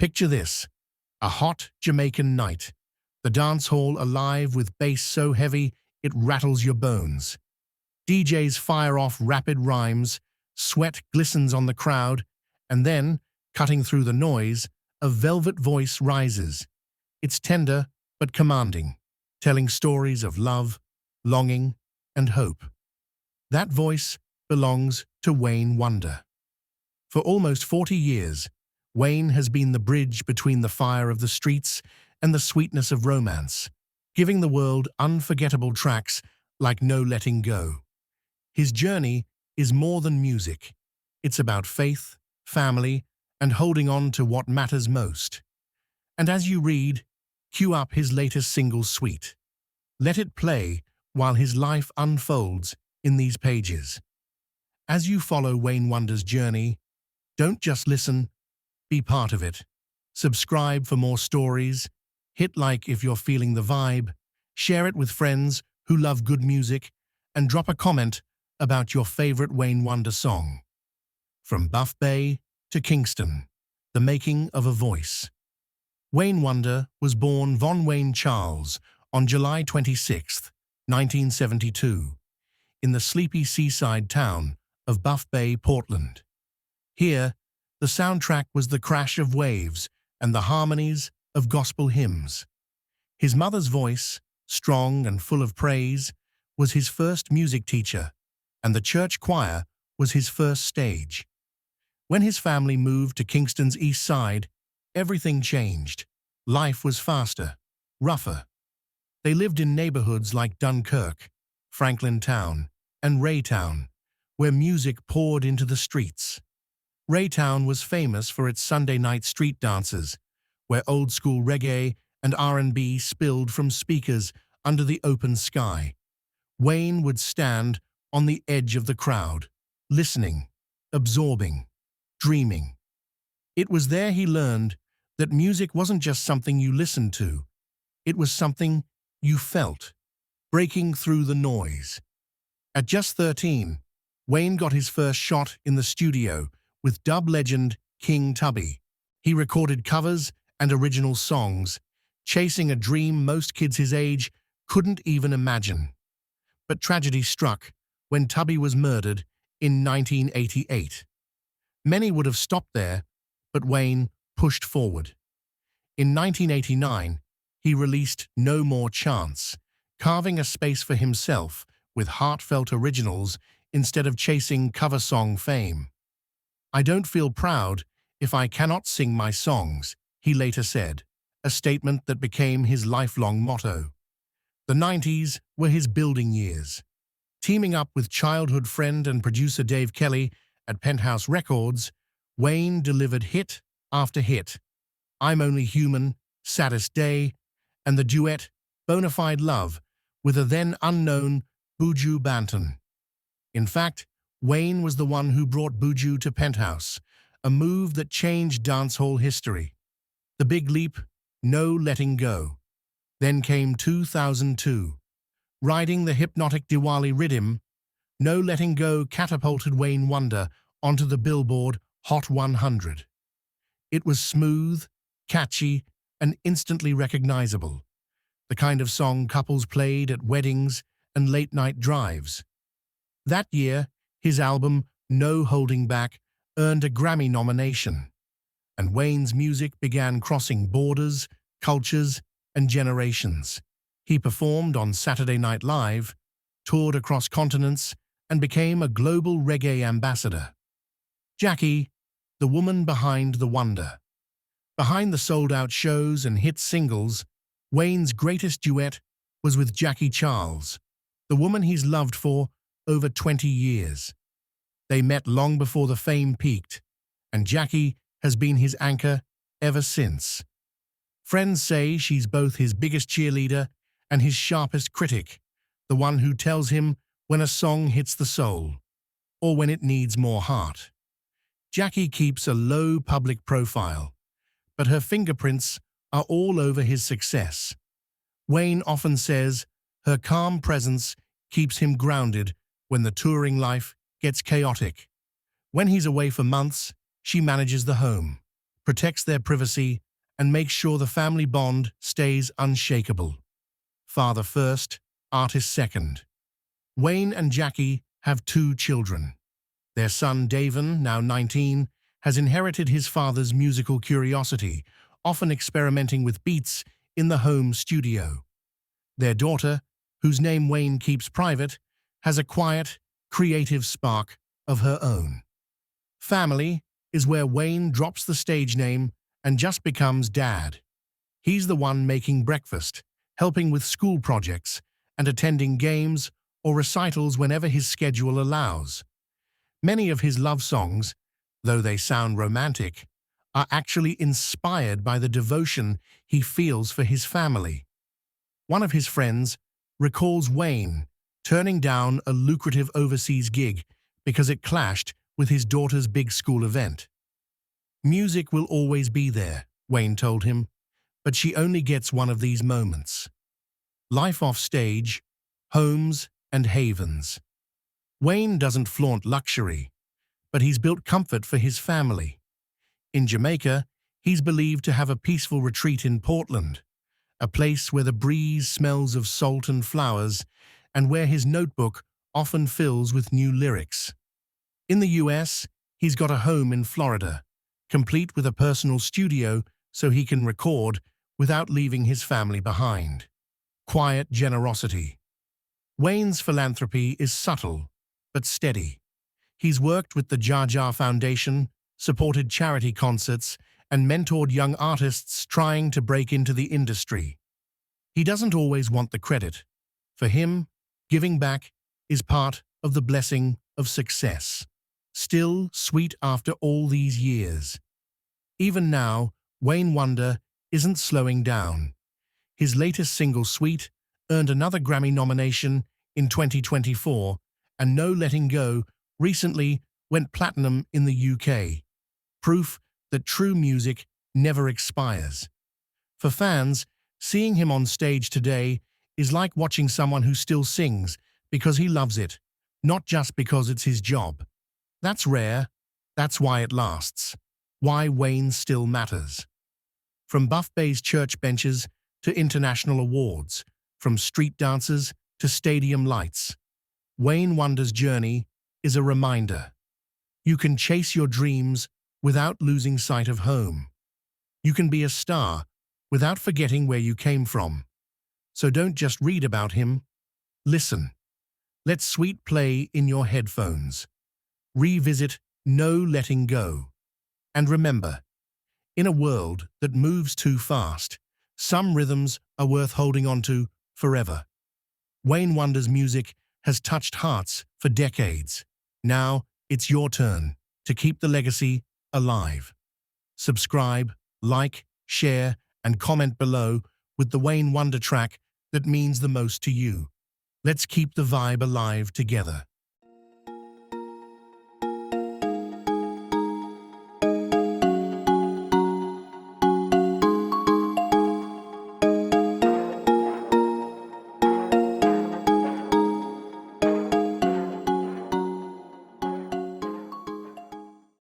Picture this, a hot Jamaican night, the dance hall alive with bass so heavy it rattles your bones. DJs fire off rapid rhymes, sweat glistens on the crowd, and then, cutting through the noise, a velvet voice rises. It's tender but commanding, telling stories of love, longing, and hope. That voice belongs to Wayne Wonder. For almost 40 years, Wayne has been the bridge between the fire of the streets and the sweetness of romance, giving the world unforgettable tracks like No Letting Go. His journey is more than music. It's about faith, family, and holding on to what matters most. And as you read, cue up his latest single Sweet. Let it play while his life unfolds in these pages. As you follow Wayne Wonder's journey, don't just listen, be part of it. Subscribe for more stories, hit like if you're feeling the vibe, share it with friends who love good music, and drop a comment about your favorite Wayne Wonder song. From Buff Bay to Kingston, the making of a voice. Wayne Wonder was born Von Wayne Charles on July 26, 1972, in the sleepy seaside town of Buff Bay, Portland. Here, the soundtrack was the crash of waves and the harmonies of gospel hymns. His mother's voice, strong and full of praise, was his first music teacher, and the church choir was his first stage. When his family moved to Kingston's east side, everything changed. Life was faster, rougher. They lived in neighborhoods like Dunkirk, Franklin Town, and Raytown, where music poured into the streets. Raytown was famous for its Sunday night street dances, where old-school reggae and R&B spilled from speakers under the open sky. Wayne would stand on the edge of the crowd, listening, absorbing, dreaming. It was there he learned that music wasn't just something you listened to, it was something you felt, breaking through the noise. At just 13, Wayne got his first shot in the studio with dub legend King Tubby. He recorded covers and original songs, chasing a dream most kids his age couldn't even imagine. But tragedy struck when Tubby was murdered in 1988. Many would have stopped there, but Wayne pushed forward. In 1989, he released No More Chance, carving a space for himself with heartfelt originals instead of chasing cover song fame. "I don't feel proud if I cannot sing my songs," he later said, a statement that became his lifelong motto. The 90s were his building years. Teaming up with childhood friend and producer Dave Kelly at Penthouse Records, Wayne delivered hit after hit. I'm Only Human, Saddest Day, and the duet Bonafide Love with a then unknown Buju Banton. In fact, Wayne was the one who brought Buju to Penthouse, a move that changed dancehall history. The big leap, No Letting Go. Then came 2002. Riding the hypnotic Diwali rhythm, No Letting Go catapulted Wayne Wonder onto the Billboard Hot 100. It was smooth, catchy, and instantly recognizable, the kind of song couples played at weddings and late-night drives. That year, his album, No Holding Back, earned a Grammy nomination, and Wayne's music began crossing borders, cultures, and generations. He performed on Saturday Night Live, toured across continents, and became a global reggae ambassador. JAHJAH, the woman behind the wonder. Behind the sold-out shows and hit singles, Wayne's greatest duet was with Jackie Charles, the woman he's loved for over 20 years. They met long before the fame peaked, and Jackie has been his anchor ever since. Friends say she's both his biggest cheerleader and his sharpest critic, the one who tells him when a song hits the soul, or when it needs more heart. Jackie keeps a low public profile, but her fingerprints are all over his success. Wayne often says her calm presence keeps him grounded when the touring life gets chaotic. When he's away for months, she manages the home, protects their privacy, and makes sure the family bond stays unshakable. Father first, artist second. Wayne and Jackie have 2 children. Their son Daivon, now 19, has inherited his father's musical curiosity, often experimenting with beats in the home studio. Their daughter, whose name Wayne keeps private, has a quiet, creative spark of her own. Family is where Wayne drops the stage name and just becomes dad. He's the one making breakfast, helping with school projects, and attending games or recitals whenever his schedule allows. Many of his love songs, though they sound romantic, are actually inspired by the devotion he feels for his family. One of his friends recalls Wayne turning down a lucrative overseas gig because it clashed with his daughter's big school event. "Music will always be there," Wayne told him, "but she only gets one of these moments." Life off stage, homes and havens. Wayne doesn't flaunt luxury, but he's built comfort for his family. In Jamaica, he's believed to have a peaceful retreat in Portland, a place where the breeze smells of salt and flowers, and where his notebook often fills with new lyrics. In the US, he's got a home in Florida, complete with a personal studio so he can record without leaving his family behind. Quiet generosity. Wayne's philanthropy is subtle, but steady. He's worked with the JAHJAH Foundation, supported charity concerts, and mentored young artists trying to break into the industry. He doesn't always want the credit. For him, giving back is part of the blessing of success. Still sweet after all these years. Even now, Wayne Wonder isn't slowing down. His latest single, Sweet, earned another Grammy nomination in 2024, and No Letting Go recently went platinum in the UK. Proof that true music never expires. For fans, seeing him on stage today is like watching someone who still sings because he loves it, not just because it's his job. That's rare. That's why it lasts. Why Wayne still matters. From Buff Bay's church benches to international awards, from street dances to stadium lights, Wayne Wonder's journey is a reminder. You can chase your dreams without losing sight of home. You can be a star without forgetting where you came from. So don't just read about him. Listen. Let Sweet play in your headphones. Revisit No Letting Go. And remember, in a world that moves too fast, some rhythms are worth holding on to forever. Wayne Wonder's music has touched hearts for decades. Now it's your turn to keep the legacy alive. Subscribe, like, share, and comment below with the Wayne Wonder track that means the most to you. Let's keep the vibe alive together.